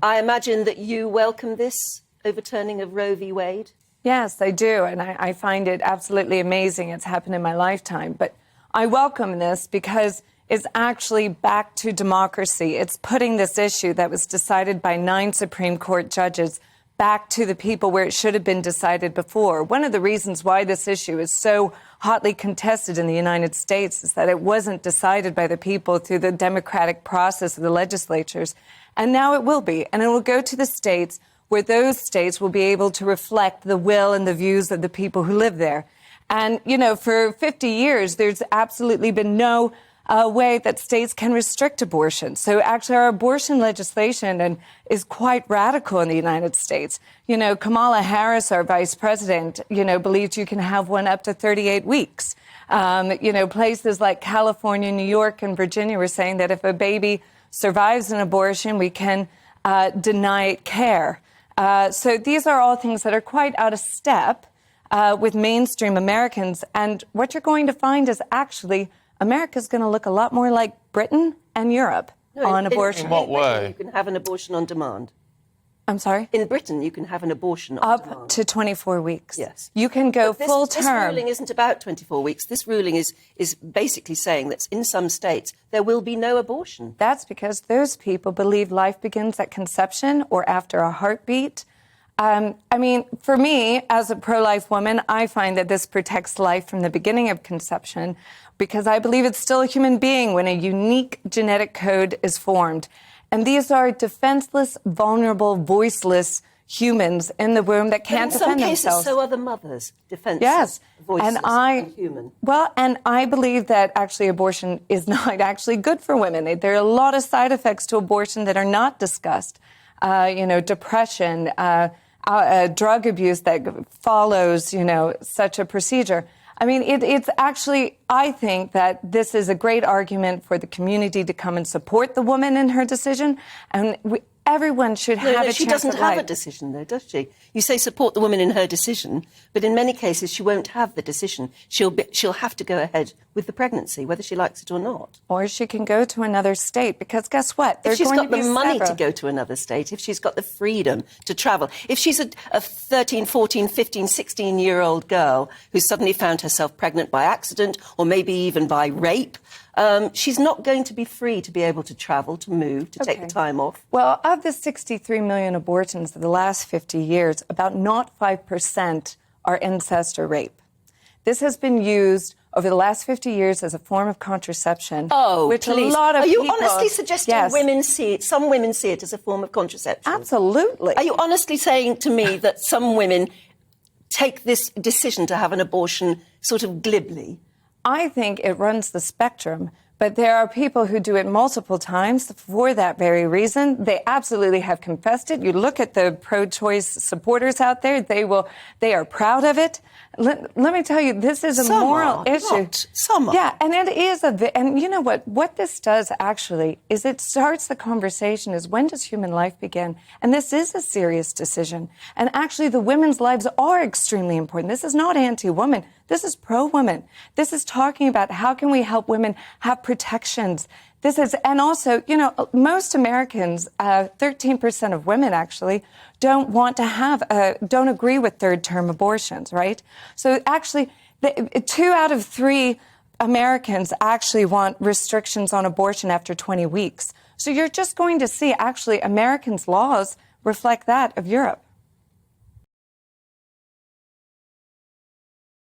I imagine that you welcome this overturning of Roe v. Wade? Yes, I do, and I find it absolutely amazing. It's happened in my lifetime. But I welcome this because it's actually back to democracy. It's putting this issue that was decided by 9 Supreme Court judges back to the people where it should have been decided before. One of the reasons why this issue is so hotly contested in the United States is that it wasn't decided by the people through the democratic process of the legislatures. And now it will be. And it will go to the states where those states will be able to reflect the will and the views of the people who live there. And, you know, for 50 years, there's absolutely been no way that states can restrict abortion. So actually our abortion legislation is quite radical in the United States. You know, Kamala Harris, our vice president, believes you can have one up to 38 weeks. Places like California, New York, and Virginia were saying that if a baby survives an abortion, we can deny it care. So these are all things that are quite out of step with mainstream Americans. And what you're going to find is actually America's going to look a lot more like Britain and Europe on abortion. In what way? You can have an abortion on demand. I'm sorry? In Britain, you can have an abortion on demand. Up to 24 weeks. Yes. You can go full term. This ruling isn't about 24 weeks. This ruling is basically saying that in some states there will be no abortion. That's because those people believe life begins at conception or after a heartbeat. For me, as a pro-life woman, I find that this protects life from the beginning of conception because I believe it's still a human being when a unique genetic code is formed. And these are defenseless, vulnerable, voiceless humans in the womb that can't defend themselves. In some cases, so are the mothers, defenseless, voiceless, and human. Well, and I believe that actually abortion is not actually good for women. There are a lot of side effects to abortion that are not discussed. Depression, drug abuse that follows, such a procedure. I mean, it's actually, I think that this is a great argument for the community to come and support the woman in her decision. And everyone should have a chance. She doesn't have a decision, though, does she? You say support the woman in her decision, but in many cases she won't have the decision. She'll have to go ahead with the pregnancy, whether she likes it or not. Or she can go to another state, because guess what? If she's got the money to go to another state, if she's got the freedom to travel, if she's a 13, 14, 15, 16-year-old girl who's suddenly found herself pregnant by accident or maybe even by rape, she's not going to be free to be able to travel, to move, to take the time off. Well, of the 63 million abortions of the last 50 years, about 0.5% are incest or rape. This has been used over the last 50 years as a form of contraception. Oh, which please. A lot of Are you people, honestly suggesting some women see it as a form of contraception? Absolutely. Are you honestly saying to me that some women take this decision to have an abortion sort of glibly? I think it runs the spectrum, but there are people who do it multiple times for that very reason. They absolutely have confessed it. You look at the pro-choice supporters out there, they are proud of it. Let me tell you, this is a moral issue. Some are. Yeah, and it is and you know what this does actually is it starts the conversation is when does human life begin? And this is a serious decision. And actually the women's lives are extremely important. This is not anti-woman. This is pro-women. This is talking about how can we help women have protections. And also, most Americans, 13% of women actually, don't agree with third-term abortions, right? So actually, 2 out of 3 Americans actually want restrictions on abortion after 20 weeks. So you're just going to see, actually, Americans' laws reflect that of Europe.